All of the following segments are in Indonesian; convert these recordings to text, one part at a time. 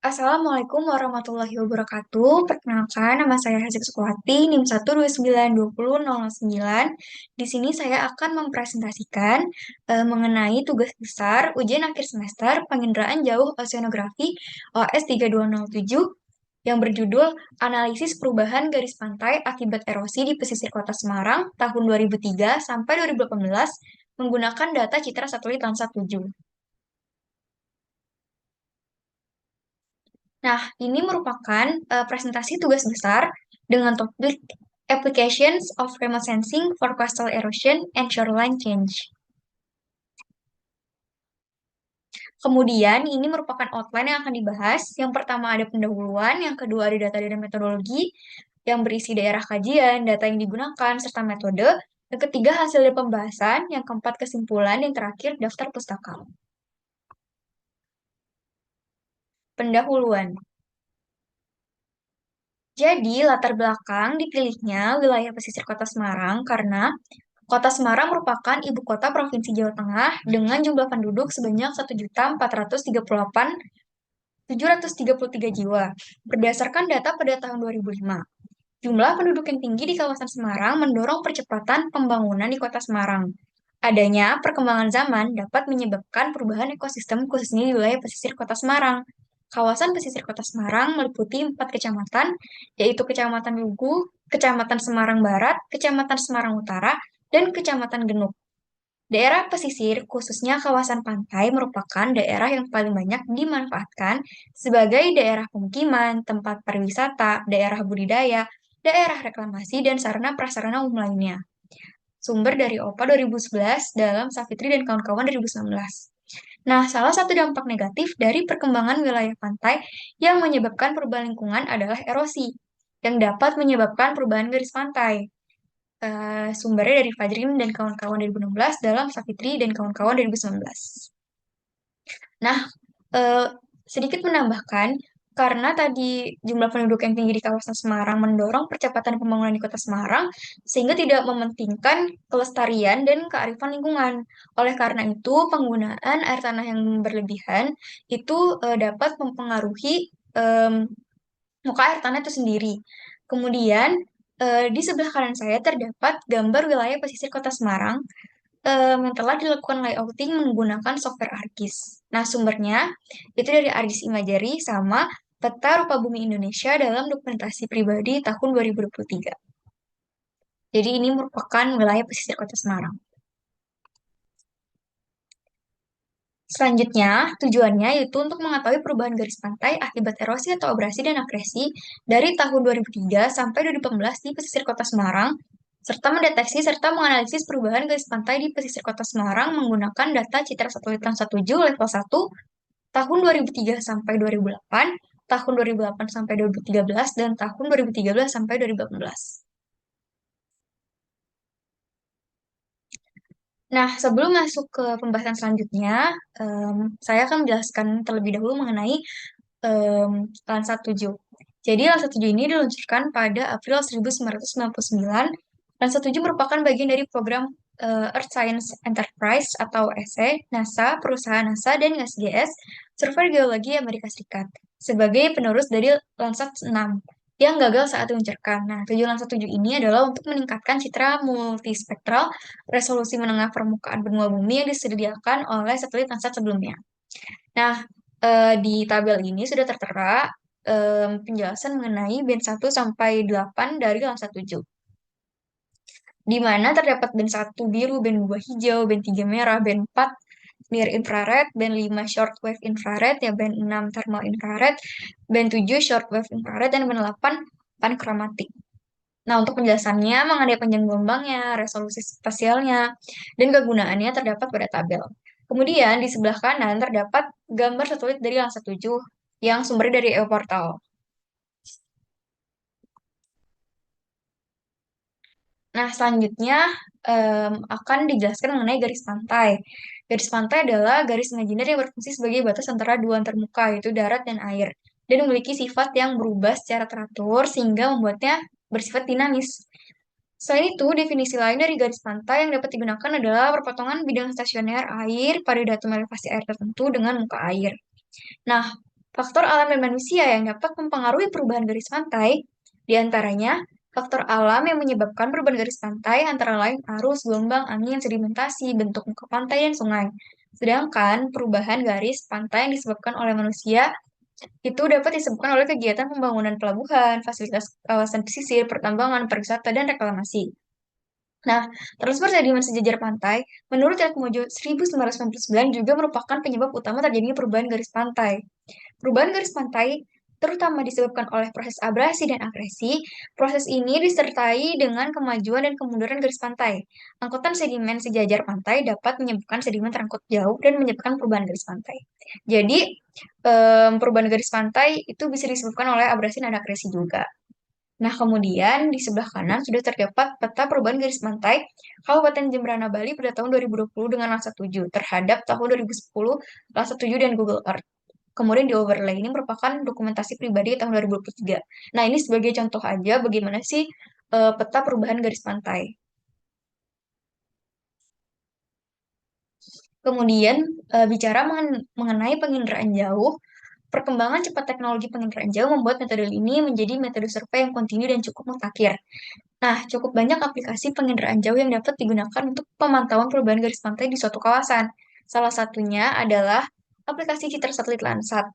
Assalamualaikum warahmatullahi wabarakatuh. Perkenalkan, nama saya Hasik Sukwati, NIM 1292009. Di sini saya akan mempresentasikan mengenai tugas besar ujian akhir semester penginderaan jauh oceanografi OS 3207 yang berjudul Analisis Perubahan Garis Pantai Akibat Erosi di Pesisir Kota Semarang tahun 2003 sampai 2018 menggunakan data citra satelit Landsat 7. Nah, ini merupakan presentasi tugas besar dengan topik Applications of Remote Sensing for Coastal Erosion and Shoreline Change. Kemudian, ini merupakan outline yang akan dibahas. Yang pertama ada pendahuluan, yang kedua ada data dan metodologi, yang berisi daerah kajian, data yang digunakan, serta metode. Yang ketiga hasil dari pembahasan, yang keempat kesimpulan, yang terakhir daftar pustaka. Pendahuluan. Jadi, latar belakang dipilihnya wilayah pesisir Kota Semarang karena Kota Semarang merupakan ibu kota Provinsi Jawa Tengah dengan jumlah penduduk sebanyak 1.438.733 jiwa berdasarkan data pada tahun 2005. Jumlah penduduk yang tinggi di kawasan Semarang mendorong percepatan pembangunan di Kota Semarang. Adanya perkembangan zaman dapat menyebabkan perubahan ekosistem khususnya di wilayah pesisir Kota Semarang. Kawasan pesisir Kota Semarang meliputi 4 kecamatan, yaitu Kecamatan Lugu, Kecamatan Semarang Barat, Kecamatan Semarang Utara, dan Kecamatan Genuk. Daerah pesisir, khususnya kawasan pantai, merupakan daerah yang paling banyak dimanfaatkan sebagai daerah pemukiman, tempat pariwisata, daerah budidaya, daerah reklamasi, dan sarana prasarana umum lainnya. Sumber dari OPA 2011 dalam Savitri dan kawan-kawan 2019. Nah, salah satu dampak negatif dari perkembangan wilayah pantai yang menyebabkan perubahan lingkungan adalah erosi, yang dapat menyebabkan perubahan garis pantai. Sumbernya dari Fajrin dan kawan-kawan 2016 dalam Savitri dan kawan-kawan 2019. Nah, eh, sedikit menambahkan, karena tadi jumlah penduduk yang tinggi di kawasan Semarang mendorong percepatan pembangunan di kota Semarang, sehingga tidak mementingkan kelestarian dan kearifan lingkungan. Oleh karena itu, penggunaan air tanah yang berlebihan itu dapat mempengaruhi em, muka air tanah itu sendiri. Kemudian, di sebelah kanan saya terdapat gambar wilayah pesisir kota Semarang yang telah dilakukan layouting menggunakan software ArcGIS. Nah, sumbernya itu dari ArcGIS Imagery sama Peta Rupa Bumi Indonesia dalam dokumentasi pribadi tahun 2023. Jadi ini merupakan wilayah pesisir kota Semarang. Selanjutnya, tujuannya yaitu untuk mengetahui perubahan garis pantai akibat erosi atau abrasi dan akresi dari tahun 2003 sampai 2018 di pesisir kota Semarang, serta mendeteksi serta menganalisis perubahan garis pantai di pesisir kota Semarang menggunakan data citra satelit Landsat 7 level 1 tahun 2003 sampai 2008, tahun 2008 sampai 2013, dan tahun 2013 sampai 2018. Nah, sebelum masuk ke pembahasan selanjutnya, saya akan menjelaskan terlebih dahulu mengenai em, Landsat 7. Jadi, Landsat 7 ini diluncurkan pada April 1999. Landsat 7 merupakan bagian dari program Earth Science Enterprise atau ESE, NASA, perusahaan NASA, dan SGS, Survei Geologi Amerika Serikat, sebagai penerus dari Landsat 6 yang gagal saat diluncurkan. Nah, tujuan Landsat 7 ini adalah untuk meningkatkan citra multispektral resolusi menengah permukaan benua bumi yang disediakan oleh satelit Landsat sebelumnya. Nah, di tabel ini sudah tertera penjelasan mengenai band 1 sampai 8 dari Landsat 7. Di mana terdapat band 1 biru, band 2 hijau, band 3 merah, band 4 near infrared, band 5 shortwave infrared, ya band 6 thermal infrared, band 7 shortwave infrared, dan band 8 pankromatik. Nah, untuk penjelasannya mengenai panjang gelombangnya, resolusi spasialnya, dan kegunaannya terdapat pada tabel. Kemudian di sebelah kanan terdapat gambar satelit dari Landsat 7 yang sumbernya dari EOPortal. Nah, selanjutnya akan dijelaskan mengenai garis pantai. Garis pantai adalah garis imajiner yang berfungsi sebagai batas antara dua antarmuka, yaitu darat dan air, dan memiliki sifat yang berubah secara teratur sehingga membuatnya bersifat dinamis. Selain itu, definisi lain dari garis pantai yang dapat digunakan adalah perpotongan bidang stasioner air pada datum elevasi air tertentu dengan muka air. Nah, Faktor alam dan manusia yang dapat mempengaruhi perubahan garis pantai, di antaranya faktor alam yang menyebabkan perubahan garis pantai antara lain arus, gelombang, angin, sedimentasi, bentuk muka pantai, dan sungai. Sedangkan perubahan garis pantai yang disebabkan oleh manusia itu dapat disebabkan oleh kegiatan pembangunan pelabuhan, fasilitas kawasan pesisir, pertambangan, pariwisata, dan reklamasi. Nah, transfer sedimen sejajar pantai, menurut Atmojo 1999 juga merupakan penyebab utama terjadinya perubahan garis pantai. Perubahan garis pantai terutama disebabkan oleh proses abrasi dan akresi. Proses ini disertai dengan kemajuan dan kemunduran garis pantai. Angkutan sedimen sejajar pantai dapat menyebabkan sedimen terangkut jauh dan menyebabkan perubahan garis pantai. Jadi, perubahan garis pantai itu bisa disebabkan oleh abrasi dan akresi juga. Nah, kemudian di sebelah kanan sudah terdapat peta perubahan garis pantai Kabupaten Jemberana, Bali pada tahun 2020 dengan Lansa 7 terhadap tahun 2010 Lansa 7 dan Google Earth. Kemudian di overlay ini merupakan dokumentasi pribadi tahun 2023. Nah, ini sebagai contoh aja bagaimana sih peta perubahan garis pantai. Kemudian bicara mengenai penginderaan jauh, perkembangan cepat teknologi penginderaan jauh membuat metode ini menjadi metode survei yang kontinu dan cukup mutakhir. Nah, cukup banyak aplikasi penginderaan jauh yang dapat digunakan untuk pemantauan perubahan garis pantai di suatu kawasan. Salah satunya adalah aplikasi Citra Satelit Landsat.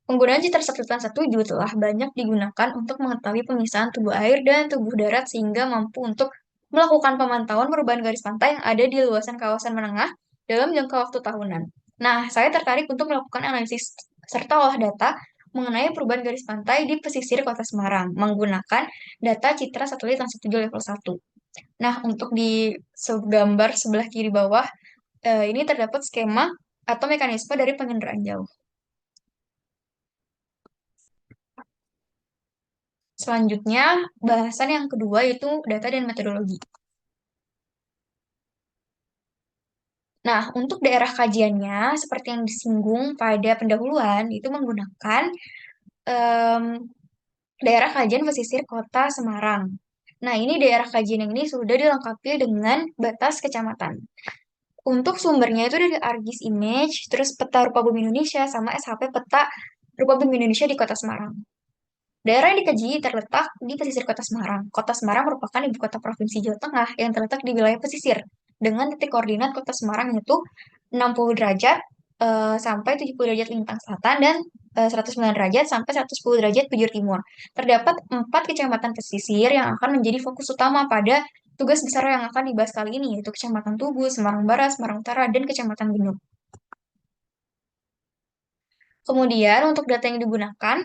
Penggunaan Citra Satelit Landsat 7 telah banyak digunakan untuk mengetahui pemisahan tubuh air dan tubuh darat sehingga mampu untuk melakukan pemantauan perubahan garis pantai yang ada di luasan kawasan menengah dalam jangka waktu tahunan. Nah, saya tertarik untuk melakukan analisis serta olah data mengenai perubahan garis pantai di pesisir Kota Semarang menggunakan data Citra Satelit Landsat 7 level 1. Nah, untuk di gambar sebelah kiri bawah, ini terdapat skema atau mekanisme dari penginderaan jauh. Selanjutnya, bahasan yang kedua yaitu data dan metodologi. Nah, untuk daerah kajiannya, seperti yang disinggung pada pendahuluan, itu menggunakan em, daerah kajian pesisir Kota Semarang. Nah, ini daerah kajian yang ini sudah dilengkapi dengan batas kecamatan. Untuk sumbernya itu dari ArcGIS Image, terus peta rupa bumi Indonesia, sama SHP peta rupa bumi Indonesia di Kota Semarang. Daerah yang dikaji terletak di pesisir Kota Semarang. Kota Semarang merupakan ibu kota Provinsi Jawa Tengah yang terletak di wilayah pesisir dengan titik koordinat Kota Semarang yaitu 60 derajat sampai 70 derajat lintang selatan dan 109 derajat sampai 110 derajat bujur timur. Terdapat 4 kecamatan pesisir yang akan menjadi fokus utama pada tugas besar yang akan dibahas kali ini, yaitu Kecamatan Tugu, Semarang Barat, Semarang Utara, dan Kecamatan Genuk. Kemudian untuk data yang digunakan,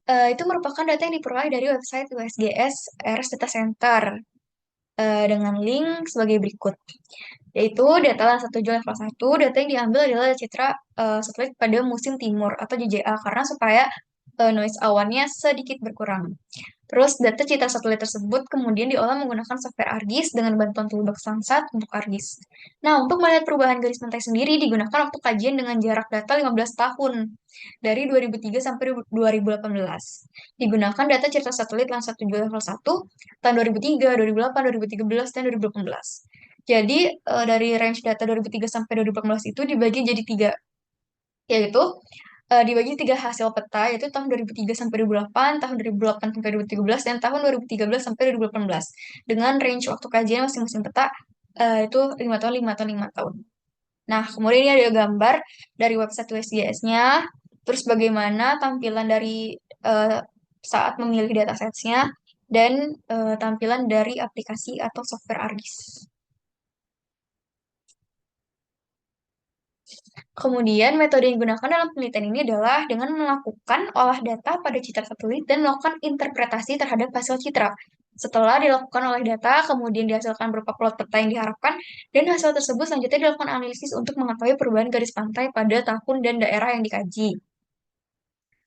itu merupakan data yang diperoleh dari website USGS RS Data Center dengan link sebagai berikut. Yaitu data Lansa 7 level 1, data yang diambil adalah citra satelit pada musim timur atau JJA karena supaya noise awannya sedikit berkurang. Terus data citra satelit tersebut kemudian diolah menggunakan software ArcGIS dengan bantuan toolbox Landsat untuk ArcGIS. Nah, untuk melihat perubahan garis pantai sendiri digunakan waktu kajian dengan jarak data 15 tahun dari 2003 sampai 2018. Digunakan data citra satelit Landsat 7 level 1 tahun 2003, 2008, 2013, dan 2018. Jadi, dari range data 2003 sampai 2018 itu dibagi jadi tiga, yaitu dibagi tiga hasil peta, yaitu tahun 2003 sampai 2008, tahun 2008 sampai 2013, dan tahun 2013 sampai 2018. Dengan range waktu kajian masing-masing peta itu 5 tahun, 5 tahun, 5 tahun. Nah, kemudian ini ada gambar dari website USGS-nya, terus bagaimana tampilan dari saat memilih datasets-nya, dan tampilan dari aplikasi atau software ArcGIS. Kemudian, metode yang digunakan dalam penelitian ini adalah dengan melakukan olah data pada citra satelit dan melakukan interpretasi terhadap hasil citra. Setelah dilakukan olah data, kemudian dihasilkan berupa plot peta yang diharapkan, dan hasil tersebut selanjutnya dilakukan analisis untuk mengetahui perubahan garis pantai pada tahun dan daerah yang dikaji.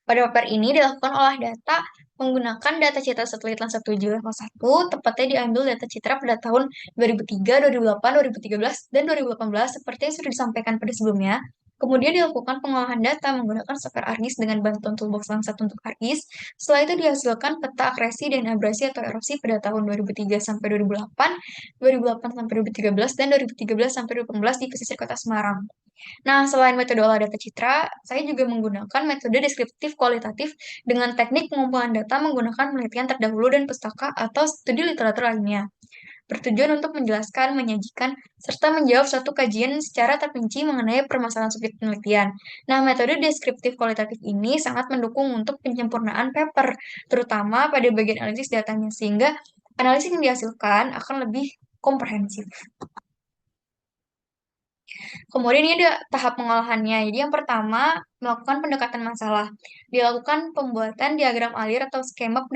Pada paper ini dilakukan olah data menggunakan data citra satelit Landsat 7 level 1, tepatnya diambil data citra pada tahun 2003, 2008, 2013, dan 2018 seperti yang sudah disampaikan pada sebelumnya. Kemudian dilakukan pengolahan data menggunakan software ArcGIS dengan bantuan toolbox Langsat untuk ArcGIS. Setelah itu dihasilkan peta akresi dan abrasi atau erosi pada tahun 2003 sampai 2008, 2008 sampai 2013, dan 2013 sampai 2018 di pesisir kota Semarang. Nah, selain metode olah data citra, saya juga menggunakan metode deskriptif kualitatif dengan teknik pengumpulan data menggunakan penelitian terdahulu dan pustaka atau studi literatur lainnya. Bertujuan untuk menjelaskan, menyajikan, serta menjawab suatu kajian secara terperinci mengenai permasalahan subjek penelitian. Nah, metode deskriptif kualitatif ini sangat mendukung untuk penyempurnaan paper, terutama pada bagian analisis datanya, sehingga analisis yang dihasilkan akan lebih komprehensif. Kemudian ini ada tahap pengolahannya. Jadi yang pertama, melakukan pendekatan masalah. Dilakukan pembuatan diagram alir atau skema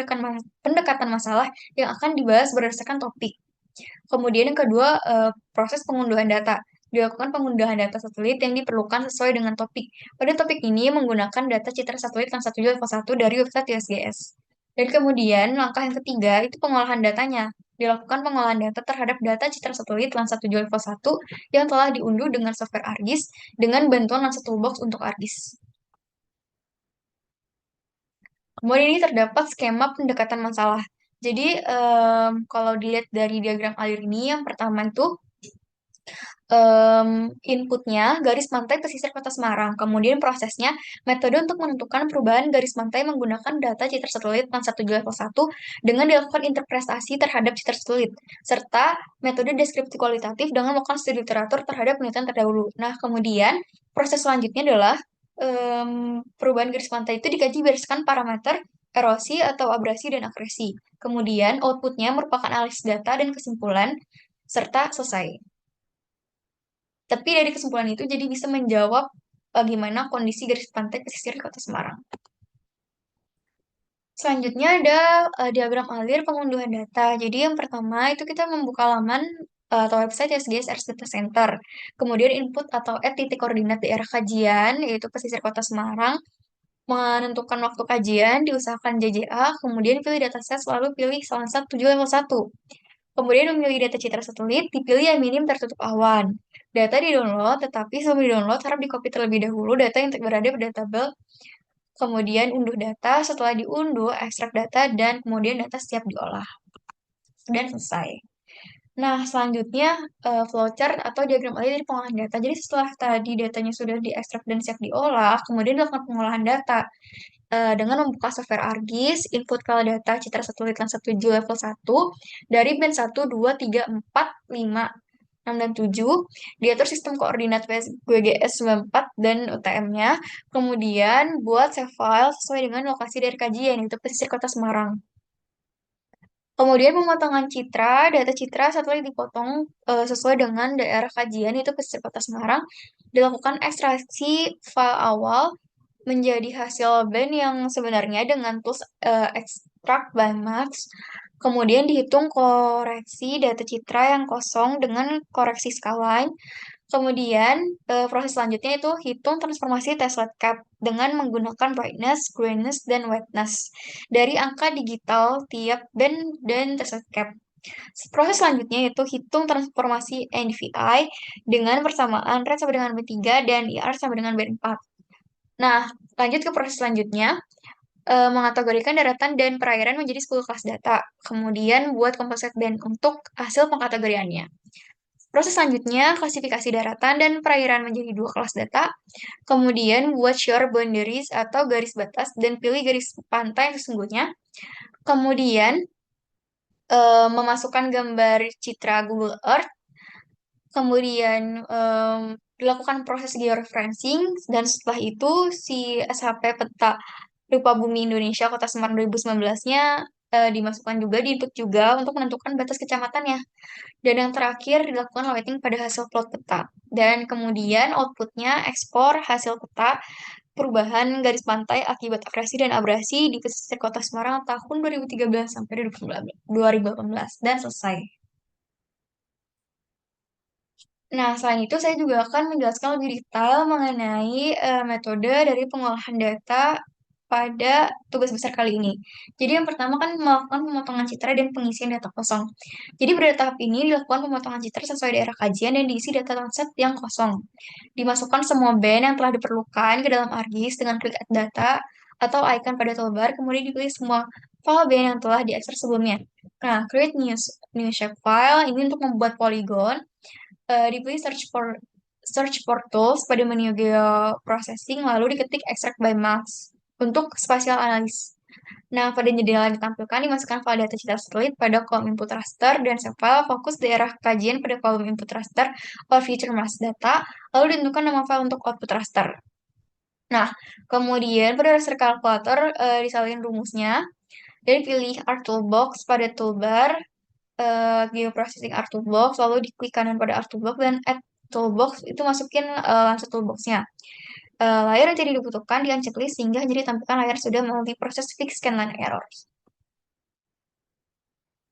pendekatan masalah yang akan dibahas berdasarkan topik. Kemudian yang kedua, proses pengunduhan data. Dilakukan pengunduhan data satelit yang diperlukan sesuai dengan topik. Pada topik ini menggunakan data citra satelit Landsat 7 level 1 dari website USGS. Dan kemudian langkah yang ketiga itu pengolahan datanya. Dilakukan pengolahan data terhadap data citra satelit Landsat 7 level 1 yang telah diunduh dengan software ArcGIS dengan bantuan Landsat Toolbox untuk ArcGIS. Kemudian ini terdapat skema pendekatan masalah. Jadi, kalau dilihat dari diagram alir ini, yang pertama itu inputnya garis pantai pesisir Kota Semarang. Kemudian prosesnya, metode untuk menentukan perubahan garis pantai menggunakan data citra satelit Landsat 7 level 1 dengan dilakukan interpretasi terhadap citra satelit, serta metode deskripsi kualitatif dengan melakukan studi literatur terhadap penelitian terdahulu. Nah, kemudian proses selanjutnya adalah perubahan garis pantai itu dikaji berdasarkan parameter erosi atau abrasi dan akresi. Kemudian outputnya merupakan analisis data dan kesimpulan serta selesai. Tapi dari kesimpulan itu jadi bisa menjawab gimana kondisi garis pantai pesisir di Kota Semarang. Selanjutnya ada diagram alir pengunduhan data. Jadi yang pertama itu kita membuka laman atau website SGS Earth Data Center. Kemudian input atau add titik koordinat daerah kajian, yaitu pesisir Kota Semarang. Menentukan waktu kajian, diusahakan JJA, kemudian pilih dataset, selalu pilih Landsat 7 level 1. Kemudian memilih data citra satelit, dipilih yang minim tertutup awan. Data di-download, tetapi sebelum di-download harap di-copy terlebih dahulu data yang berada pada tabel. Kemudian unduh data, setelah diunduh, ekstrak data, dan kemudian data siap diolah. Dan selesai. Nah, selanjutnya flowchart atau diagram alir dari pengolahan data. Jadi setelah tadi datanya sudah diekstrak dan siap diolah, kemudian dilakukan pengolahan data dengan membuka software ArcGIS, input file data citra satelit Landsat 7 level 1 dari band 1, 2, 3, 4, 5, 6, dan 7, diatur sistem koordinat WGS 94 dan UTM-nya, kemudian buat save file sesuai dengan lokasi dari kajian, yaitu pesisir Kota Semarang. Kemudian pemotongan citra, data citra satelit dipotong sesuai dengan daerah kajian, yaitu pesisir Kota Semarang, dilakukan ekstraksi file awal menjadi hasil band yang sebenarnya dengan tools extract by max. Kemudian dihitung koreksi data citra yang kosong dengan koreksi skyline. Kemudian proses selanjutnya itu hitung transformasi Tesla Cap dengan menggunakan brightness, greenness, dan whiteness dari angka digital tiap band dan Tesla Cap. Proses selanjutnya yaitu hitung transformasi NDVI dengan persamaan red sama dengan B3 dan IR sama dengan B4. Nah, lanjut ke proses selanjutnya, mengategorikan daratan dan perairan menjadi 10 kelas data. Kemudian buat composite band untuk hasil pengkategoriannya. Proses selanjutnya, klasifikasi daratan dan perairan menjadi 2 kelas data. Kemudian buat shore boundaries atau garis batas dan pilih garis pantai yang sesungguhnya. Kemudian memasukkan gambar citra Google Earth. Kemudian dilakukan proses georeferencing dan setelah itu si SHP peta Rupa Bumi Indonesia Kota Semarang 2019-nya dimasukkan juga, diinput juga untuk menentukan batas kecamatannya. Dan yang terakhir dilakukan lighting pada hasil plot peta. Dan kemudian outputnya ekspor hasil peta perubahan garis pantai akibat akresi dan abrasi di pesisir Kota Semarang tahun 2013 sampai 2018 dan selesai. Nah, selain itu saya juga akan menjelaskan lebih detail mengenai metode dari pengolahan data pada tugas besar kali ini. Jadi yang pertama kan melakukan pemotongan citra dan pengisian data kosong. Jadi pada tahap ini dilakukan pemotongan citra sesuai daerah kajian dan diisi data set yang kosong. Dimasukkan semua band yang telah diperlukan ke dalam ArcGIS dengan klik add data atau icon pada toolbar, kemudian dipilih semua file band yang telah diekstrak sebelumnya. Nah, create new shape file ini untuk membuat poligon. Dipilih search for tools pada menu geoprocessing, lalu diketik extract by max untuk spatial analysis. Nah, pada jendela yang ditampilkan dimasukkan file data citra satelit pada kolom input raster dan file fokus daerah kajian pada kolom input raster or feature mass data, lalu ditentukan nama file untuk output raster. Nah, kemudian pada raster kalkulator disalin rumusnya dan pilih Art Toolbox pada toolbar geoprocessing Art Toolbox, lalu diklik kanan pada Art Toolbox dan Add Toolbox itu masukin langsung toolboxnya. Layar yang tidak dibutuhkan di checklist sehingga jadi tampilkan layar sudah melalui proses fix scan line errors.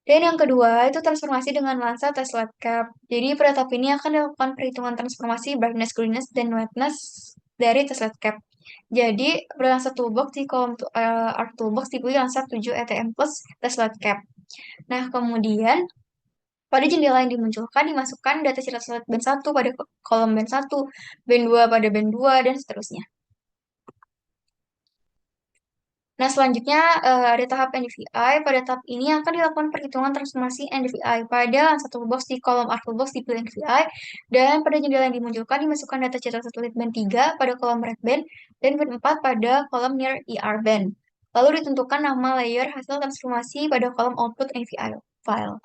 Dan yang kedua itu transformasi dengan lensa test light cap. Jadi pada tahap ini akan dilakukan perhitungan transformasi brightness, gloominess, dan whiteness dari test light cap. Jadi pada lensa toolbox di kolom Art Toolbox dipilih lensa 7 ETM plus test light cap. Nah, kemudian pada jendela yang dimunculkan dimasukkan data citra satelit band 1 pada kolom band 1, band 2 pada band 2, dan seterusnya. Nah, selanjutnya ada tahap NDVI. Pada tahap ini akan dilakukan perhitungan transformasi NDVI. Pada satu box di kolom R box dipilih NDVI, dan pada jendela yang dimunculkan dimasukkan data citra satelit band 3 pada kolom red band, dan band 4 pada kolom near ER band. Lalu ditentukan nama layer hasil transformasi pada kolom output NDVI file.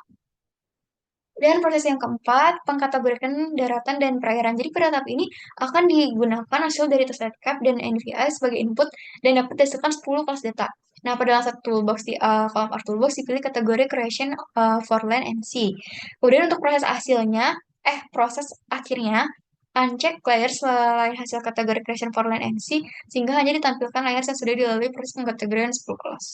Dan proses yang keempat, pengkategorikan daratan dan perairan. Jadi pada tahap ini akan digunakan hasil dari test cap dan NVI sebagai input dan dapat dihasilkan 10 kelas data. Nah, pada satu toolbox di kolom R toolbox dipilih kategori creation for land and sea. Kemudian untuk proses akhirnya, uncheck layer selain hasil kategori creation for land and sea, sehingga hanya ditampilkan layar yang sudah dilalui proses pengkategorian 10 kelas.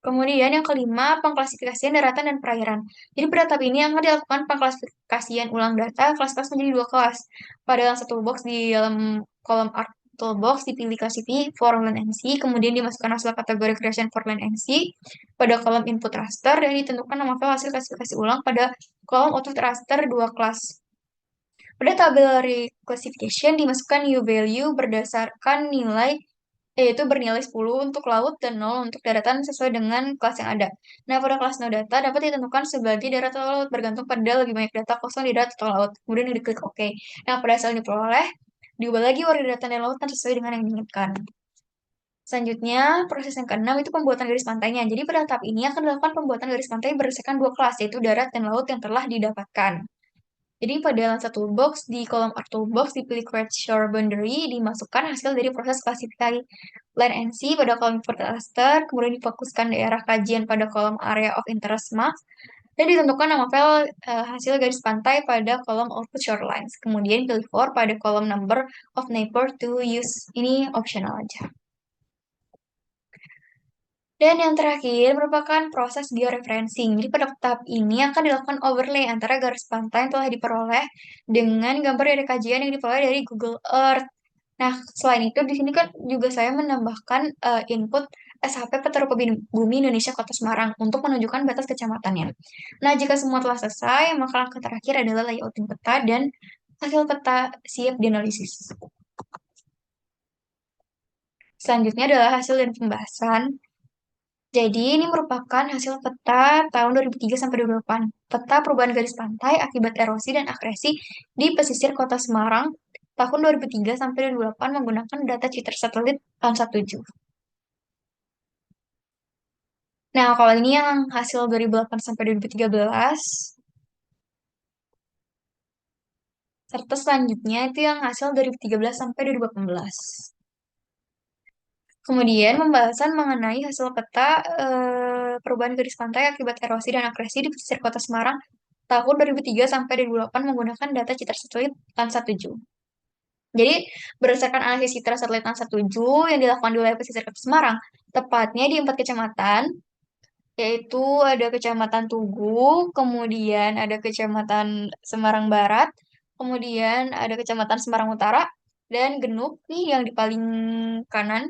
Kemudian yang kelima, pengklasifikasian daratan dan perairan. Jadi pada tahap ini akan dilakukan pengklasifikasian ulang data kelas-kelas menjadi dua kelas. Pada satu box di dalam kolom art toolbox dipilih classify for land and sea, kemudian dimasukkan hasil kategori creation for land and sea pada kolom input raster dan ditentukan nama file hasil klasifikasi ulang pada kolom output raster dua kelas. Pada tabel reclassification dimasukkan new value berdasarkan nilai yaitu bernilai 10 untuk laut dan 0 untuk daratan sesuai dengan kelas yang ada. Nah, pada kelas no data dapat ditentukan sebagai darat atau laut bergantung pada lebih banyak data kosong di darat atau laut. Kemudian diklik OK. Nah, pada hasil yang diperoleh, diubah lagi warna daratan dan lautan sesuai dengan yang diinginkan. Selanjutnya, proses yang keenam itu pembuatan garis pantainya. Jadi pada tahap ini akan dilakukan pembuatan garis pantai berdasarkan dua kelas, yaitu darat dan laut yang telah didapatkan. Jadi pada satu box di kolom art toolbox dipilih create shore boundary, dimasukkan hasil dari proses klasifikasi land and sea pada kolom input raster, kemudian difokuskan daerah kajian pada kolom area of interest map, dan ditentukan nama file hasil garis pantai pada kolom output shorelines. Kemudian pilih for pada kolom number of neighbor to use. Ini optional aja. Dan yang terakhir merupakan proses georeferencing. Jadi pada tahap ini akan dilakukan overlay antara garis pantai yang telah diperoleh dengan gambar dari kajian yang diperoleh dari Google Earth. Nah, selain itu di sini kan juga saya menambahkan input SHP Peta Rupa Bumi Indonesia Kota Semarang untuk menunjukkan batas kecamatannya. Nah, jika semua telah selesai, maka langkah terakhir adalah layouting peta dan hasil peta siap dianalisis. Selanjutnya adalah hasil dan pembahasan. Jadi ini merupakan hasil peta tahun 2003 sampai 2008. Peta perubahan garis pantai akibat erosi dan akresi di pesisir Kota Semarang tahun 2003 sampai 2008 menggunakan data citra satelit Landsat 7. Nah, kalau ini yang hasil 2008 sampai 2013, serta selanjutnya itu yang hasil 2013 sampai 2018. Kemudian pembahasan mengenai hasil peta perubahan garis pantai akibat erosi dan akresi di pesisir Kota Semarang tahun 2003 sampai 2008 menggunakan data citra satelit Landsat 7. Jadi, berdasarkan analisis citra satelit Landsat 7 yang dilakukan di wilayah pesisir Kota Semarang, tepatnya di 4 kecamatan, yaitu ada Kecamatan Tugu, kemudian ada Kecamatan Semarang Barat, kemudian ada Kecamatan Semarang Utara, Dan Genuk nih yang di paling kanan,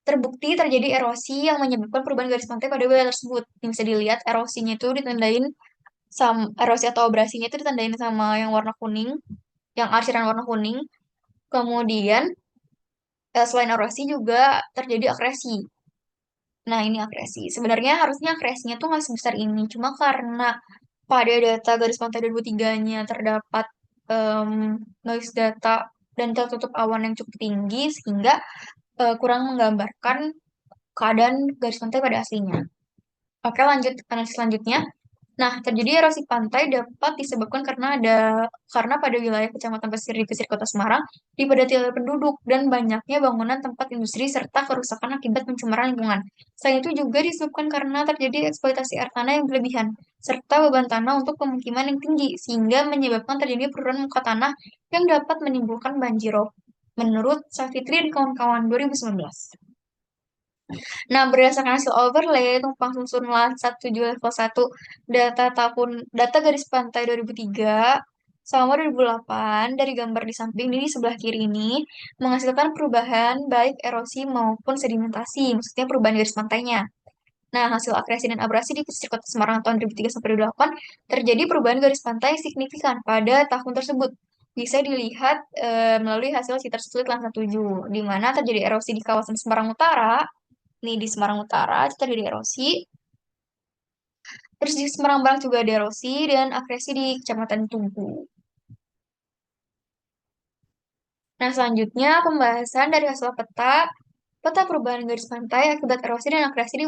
terbukti terjadi erosi yang menyebabkan perubahan garis pantai pada wilayah tersebut. Yang bisa dilihat erosinya itu ditandain sama erosi atau abrasinya itu ditandain sama yang warna kuning, yang arsiran warna kuning. Kemudian selain erosi juga terjadi akresi. Nah, ini akresi. Sebenarnya harusnya akresinya tuh nggak sebesar ini. Cuma karena pada data garis pantai 2003-nya terdapat em, noise data dan tertutup awan yang cukup tinggi, sehingga kurang menggambarkan keadaan garis pantai pada aslinya. Oke, lanjut analisis selanjutnya. Nah, terjadi erosi pantai dapat disebabkan karena pada wilayah Kecamatan Pesisir di pesisir Kota Semarang dipadati oleh penduduk dan banyaknya bangunan tempat industri serta kerusakan akibat pencemaran lingkungan. Selain itu juga disebabkan karena terjadi eksploitasi air tanah yang berlebihan serta beban tanah untuk pemukiman yang tinggi sehingga menyebabkan terjadi penurunan muka tanah yang dapat menimbulkan banjirop. Menurut Savitri dan kawan-kawan 2019. Nah, berdasarkan hasil overlay tumpang susun Landsat 7 level 1 data garis pantai 2003 sama 2008 dari gambar di samping ini di sebelah kiri ini menghasilkan perubahan baik erosi maupun sedimentasi, maksudnya perubahan garis pantainya. Nah, hasil akresi dan abrasi di pesisir Kota Semarang tahun 2003 sampai 2008 terjadi perubahan garis pantai signifikan pada tahun tersebut. Bisa dilihat melalui hasil sitar satelit Landsat 7, di mana terjadi erosi di kawasan Semarang Utara. Nih di Semarang Utara itu terjadi erosi. Terus di Semarang Barat juga ada erosi dan akresi di Kecamatan Tugu. Nah, selanjutnya pembahasan dari hasil peta perubahan garis pantai akibat erosi dan akresi di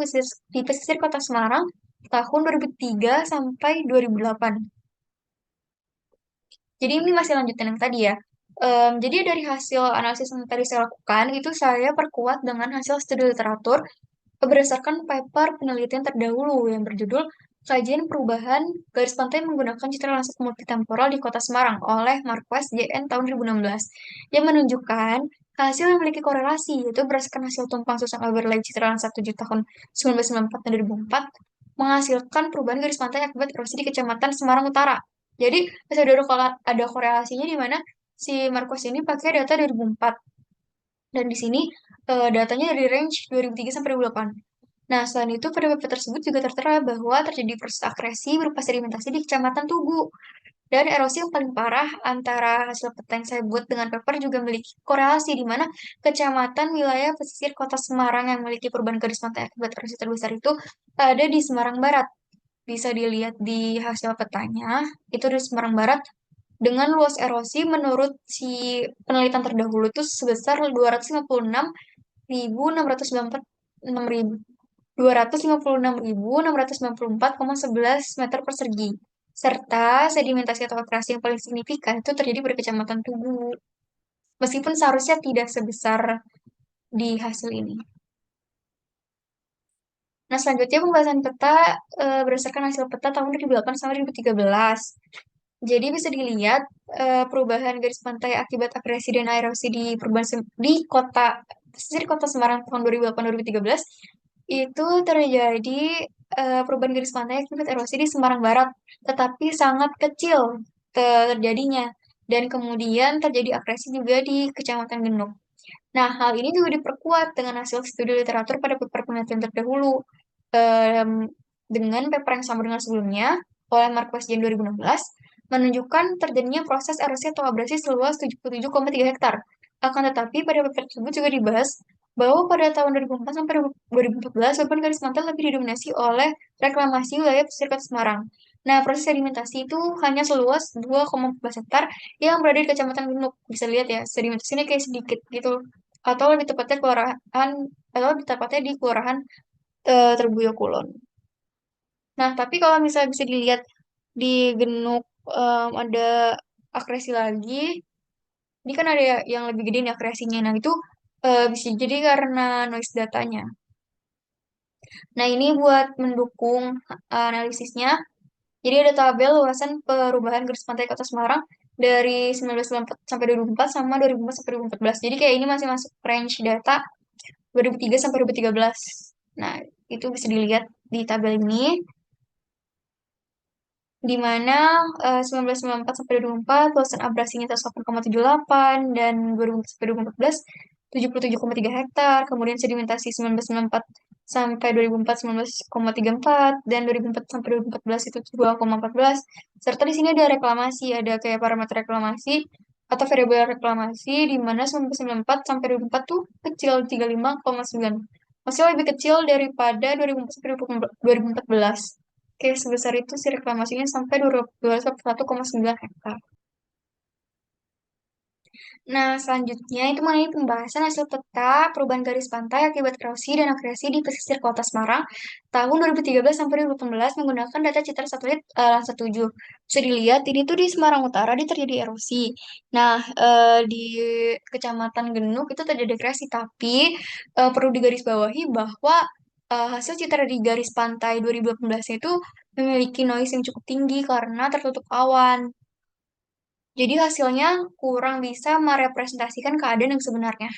pesisir Kota Semarang tahun 2003 sampai 2008. Jadi ini masih lanjutan yang tadi ya. Jadi dari hasil analisis yang tadi saya lakukan, itu saya perkuat dengan hasil studi literatur berdasarkan paper penelitian terdahulu yang berjudul Kajian Perubahan Garis Pantai Menggunakan Citra Lansat Multitemporal di Kota Semarang oleh Marquez JN tahun 2016 yang menunjukkan hasil yang memiliki korelasi, yaitu berdasarkan hasil tumpang susun overlay Citra Lansat 7 tahun 1994 dan 2004 menghasilkan perubahan garis pantai akibat erosi di Kecamatan Semarang Utara. Jadi, masih ada korelasinya di mana si Marquez ini pakai data 2004 dan di sini datanya dari range 2003 sampai 2008. Nah, selain itu, pada paper tersebut juga tertera bahwa terjadi proses akresi berupa sedimentasi di Kecamatan Tugu. Dan erosi yang paling parah antara hasil peta yang saya buat dengan paper juga memiliki korelasi di mana kecamatan wilayah pesisir Kota Semarang yang memiliki perubahan garis pantai akibat erosi terbesar itu ada di Semarang Barat. Bisa dilihat di hasil petanya, itu di Semarang Barat dengan luas erosi menurut si penelitian terdahulu itu sebesar 256.654,11 meter persegi. Serta sedimentasi atau akrasi yang paling signifikan itu terjadi pada Kecamatan Tugu. Meskipun seharusnya tidak sebesar di hasil ini. Nah, selanjutnya pembahasan peta berdasarkan hasil peta tahun 2008 sampai 2013. Jadi bisa dilihat perubahan garis pantai akibat akresi dan erosi di pesisir kota Semarang tahun 2008-2013 itu terjadi perubahan garis pantai akibat erosi di Semarang Barat, tetapi sangat kecil terjadinya. Dan kemudian terjadi akresi juga di Kecamatan Genuk. Nah, hal ini juga diperkuat dengan hasil studi literatur pada paper penelitian terdahulu. Em, dengan paper yang sama dengan sebelumnya, oleh Marquez Jen 2016, menunjukkan terjadinya proses erosi atau abrasi seluas 77,3 hektar. Akan tetapi, pada paper tersebut juga dibahas bahwa pada tahun 2004 sampai 2014, beban garis pantai lebih didominasi oleh reklamasi wilayah pesisir Kota Semarang. Nah, proses sedimentasi itu hanya seluas 2,14 hektar yang berada di Kecamatan Genuk. Bisa lihat ya, sedimentasi ini kayak sedikit gitu. Atau lebih tepatnya di Kelurahan Terbuyo Kulon. Nah, tapi kalau misalnya bisa dilihat di Genuk ada akresi lagi, ini kan ada yang lebih gede nih akresinya. Nah, itu bisa jadi karena noise datanya. Nah, ini buat mendukung analisisnya. Jadi ada tabel luasan perubahan garis pantai Kota Semarang dari 1994 sampai 2004 sama 2004 sampai 2014. Jadi kayak ini masih masuk range data 2003 sampai 2013. Nah, itu bisa dilihat di tabel ini. di mana 1994 sampai 2004 luasan abrasinya 108,78 dan 2004 sampai 2014 77,3 hektar. Kemudian sedimentasi 1994 sampai 2004 19,34 dan 2004 sampai 2014 itu 2,14. Serta di sini ada reklamasi, ada kayak parameter reklamasi atau variabel reklamasi di mana 1994 sampai 2004 tuh kecil 35,9. Masih lebih kecil daripada 2004 sampai 2014. Oke, sebesar itu sih reklamasinya sampai 201,9 hektar. Nah, selanjutnya itu mengenai pembahasan hasil peta perubahan garis pantai akibat erosi dan akresi di pesisir Kota Semarang tahun 2013 sampai 2018 menggunakan data citra satelit Landsat 7. Bisa dilihat ini tuh di Semarang Utara di terjadi erosi. Nah, di Kecamatan Genuk itu terjadi akresi, tapi perlu digarisbawahi bahwa hasil citra di garis pantai 2018 itu memiliki noise yang cukup tinggi karena tertutup awan. Jadi hasilnya kurang bisa merepresentasikan keadaan yang sebenarnya.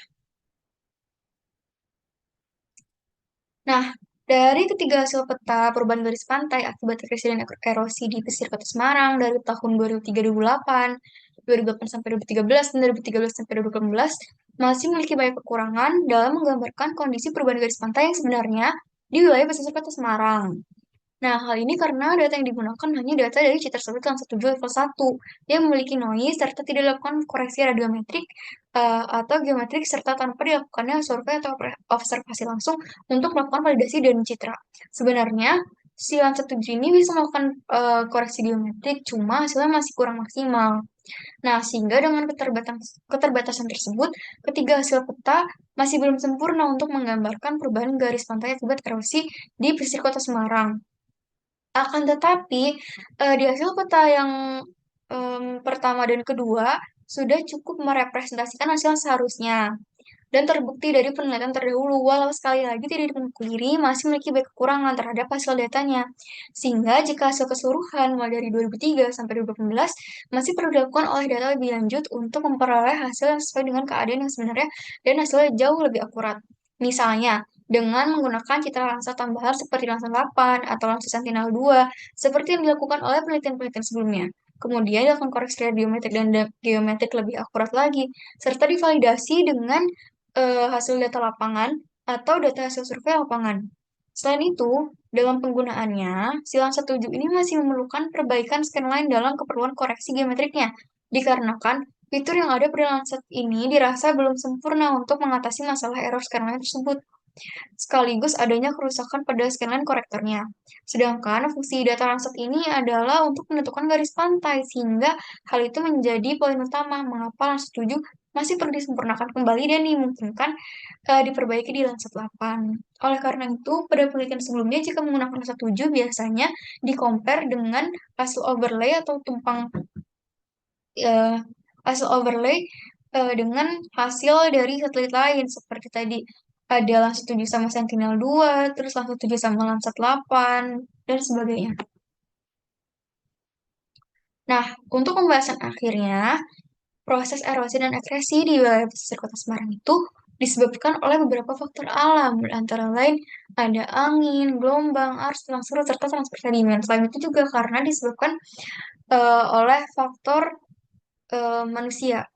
Nah, dari ketiga hasil peta perubahan garis pantai akibat erosi dan erosi di pesisir Kota Semarang dari tahun 2003-2008, 2008 sampai 2013, dan 2013 sampai 2018 masih memiliki banyak kekurangan dalam menggambarkan kondisi perubahan garis pantai yang sebenarnya di wilayah pesisir Kota Semarang. Nah, hal ini karena data yang digunakan hanya data dari Citra Satelit Landsat 7 level 1 yang memiliki noise serta tidak dilakukan koreksi radiometrik atau geometrik serta tanpa dilakukannya survei atau observasi langsung untuk melakukan validasi dan citra. Sebenarnya, si Landsat 7 ini bisa melakukan koreksi geometrik, cuma hasilnya masih kurang maksimal. Nah, sehingga dengan keterbatasan tersebut, ketiga hasil peta masih belum sempurna untuk menggambarkan perubahan garis pantai akibat erosi di pesisir Kota Semarang. Akan tetapi, di hasil peta yang pertama dan kedua sudah cukup merepresentasikan hasil seharusnya dan terbukti dari penelitian terdahulu, walau sekali lagi tidak dipungkiri masih memiliki banyak kekurangan terhadap hasil datanya. Sehingga jika hasil keseluruhan mulai dari 2003 sampai 2018 masih perlu dilakukan oleh data lebih lanjut untuk memperoleh hasil yang sesuai dengan keadaan yang sebenarnya dan hasilnya jauh lebih akurat. Misalnya, dengan menggunakan citra lensa tambahan seperti lensa 8 atau lensa Sentinel-2, seperti yang dilakukan oleh penelitian-penelitian sebelumnya. Kemudian dilakukan koreksi radiometrik dan geometrik lebih akurat lagi, serta divalidasi dengan hasil data lapangan atau data hasil survei lapangan. Selain itu, dalam penggunaannya, silang setuju ini masih memerlukan perbaikan scanline dalam keperluan koreksi geometriknya, dikarenakan fitur yang ada pada Lancet ini dirasa belum sempurna untuk mengatasi masalah error scanline tersebut sekaligus adanya kerusakan pada scanline korektornya. Sedangkan fungsi data Lancet ini adalah untuk menentukan garis pantai, sehingga hal itu menjadi poin utama mengapa Lancet 7 masih perlu disempurnakan kembali dan dimungkinkan diperbaiki di Lancet 8. Oleh karena itu, pada penelitian sebelumnya jika menggunakan Lancet 7 biasanya di-compare dengan hasil overlay atau tumpang eh, hasil overlay dengan hasil dari satelit lain seperti tadi ada Landsat 7 sama Sentinel-2, terus Landsat 7 sama Landsat 8 dan sebagainya. Nah, untuk pembahasan akhirnya, proses erosi dan akresi di wilayah pesisir Kota Semarang itu disebabkan oleh beberapa faktor alam, antara lain ada angin, gelombang, arus yang surut, serta transfer sedimen. Selain itu juga karena disebabkan oleh faktor manusia.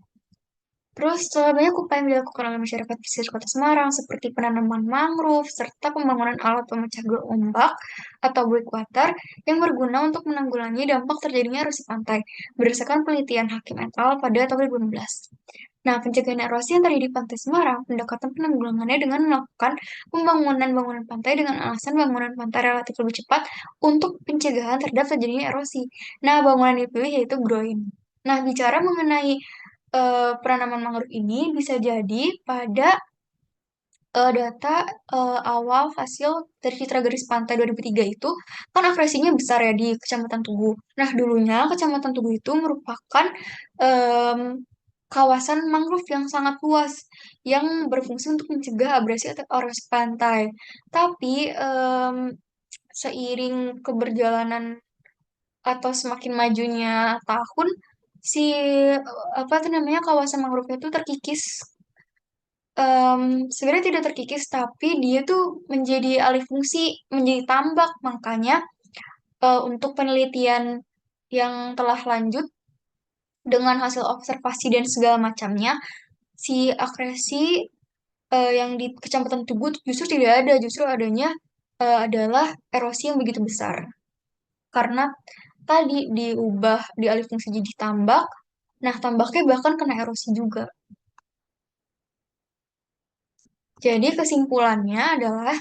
Terus, banyak upaya yang dilakukan oleh masyarakat pesisir Kota Semarang, seperti penanaman mangrove, serta pembangunan alat pemecah ombak atau breakwater yang berguna untuk menanggulangi dampak terjadinya erosi pantai, berdasarkan penelitian Hakim et al. Pada tahun 2016. Nah, pencegahan erosi yang terjadi di Pantai Semarang, pendekatan penanggulangannya dengan melakukan pembangunan bangunan pantai dengan alasan bangunan pantai relatif lebih cepat untuk pencegahan terhadap terjadinya erosi. Nah, bangunan yang dipilih yaitu groin. Nah, bicara mengenai penanaman mangrove ini bisa jadi pada data awal hasil dari Citra Garis Pantai 2003 itu kan akresinya besar ya di Kecamatan Tugu. Nah, dulunya Kecamatan Tugu itu merupakan em, kawasan mangrove yang sangat luas yang berfungsi untuk mencegah abrasi atau erosi pantai. Tapi seiring keberjalanan atau semakin majunya tahun si apa tuh namanya kawasan mangrove itu terkikis. Sebenarnya tidak terkikis tapi dia tuh menjadi alih fungsi menjadi tambak, makanya untuk penelitian yang telah lanjut dengan hasil observasi dan segala macamnya, si akresi yang di Kecamatan Tugu justru tidak ada, justru adanya adalah erosi yang begitu besar. Karena tadi diubah dialih fungsi jadi tambak, nah tambaknya bahkan kena erosi juga. Jadi kesimpulannya adalah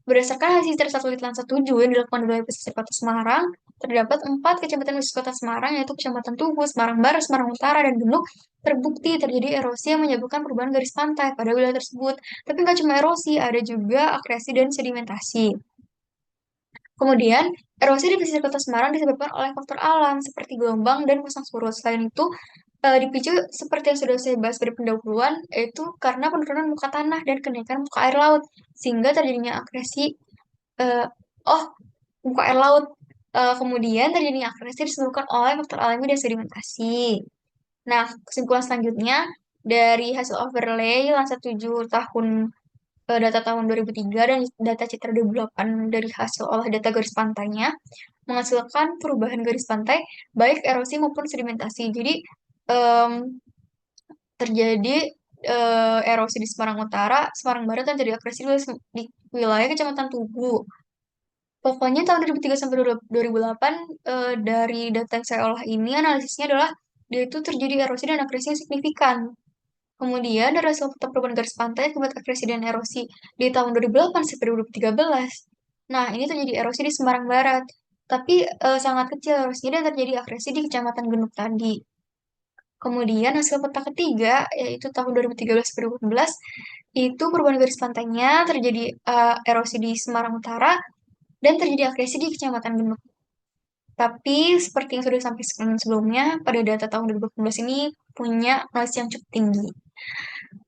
berdasarkan hasil riset Litbang 17 yang dilakukan oleh pesisir Kota Semarang, terdapat 4 kecamatan pesisir Kota Semarang, yaitu Kecamatan Tugu, Semarang Barat, Semarang Utara, dan Genuk, terbukti terjadi erosi yang menyebabkan perubahan garis pantai pada wilayah tersebut. Tapi nggak cuma erosi, ada juga akresi dan sedimentasi. Kemudian, erosi di pesisir Kota Semarang disebabkan oleh faktor alam seperti gelombang dan pasang surut. Selain itu, dipicu seperti yang sudah saya bahas pada pendahuluan, yaitu karena penurunan muka tanah dan kenaikan muka air laut, sehingga terjadinya akresi, eh, oh, muka air laut. Kemudian terjadinya akresi disebabkan oleh faktor alami dan sedimentasi. Nah, kesimpulan selanjutnya, dari hasil overlay Lansa 7 tahun data tahun 2003 dan data Citra 2008 dari hasil olah data garis pantainya menghasilkan perubahan garis pantai baik erosi maupun sedimentasi. Jadi em, terjadi erosi di Semarang Utara, Semarang Barat, dan terjadi akresi di wilayah Kecamatan Tugu. Pokoknya tahun 2003 sampai 2008 dari data yang saya olah ini analisisnya adalah dia itu terjadi erosi dan akresi yang signifikan. Kemudian dari hasil peta perubahan garis pantai akibat akresi dan erosi di tahun 2008 sampai 2013. Nah, ini terjadi erosi di Semarang Barat, tapi sangat kecil erosinya dan terjadi akresi di Kecamatan Genuk tadi. Kemudian hasil peta ketiga, yaitu tahun 2013 sampai 2016, itu perubahan garis pantainya terjadi erosi di Semarang Utara dan terjadi akresi di Kecamatan Genuk. Tapi seperti yang sudah disampaikan sebelumnya, pada data tahun 2018 ini punya noise yang cukup tinggi.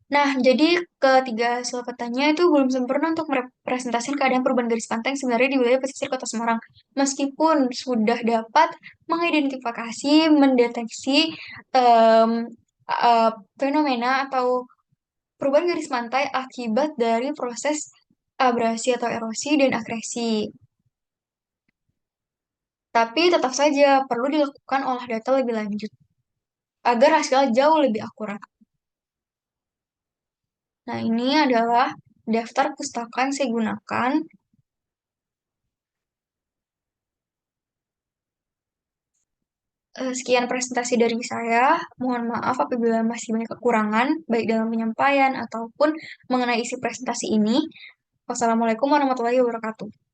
Nah, jadi ketiga hasil petanya itu belum sempurna untuk merepresentasikan keadaan perubahan garis pantai yang sebenarnya di wilayah pesisir Kota Semarang. Meskipun sudah dapat mengidentifikasi, mendeteksi em, eh, fenomena atau perubahan garis pantai akibat dari proses abrasi atau erosi dan akresi. Tapi tetap saja perlu dilakukan olah data lebih lanjut agar hasilnya jauh lebih akurat. Nah, ini adalah daftar pustaka yang saya gunakan. Sekian presentasi dari saya. Mohon maaf apabila masih banyak kekurangan, baik dalam penyampaian ataupun mengenai isi presentasi ini. Wassalamualaikum warahmatullahi wabarakatuh.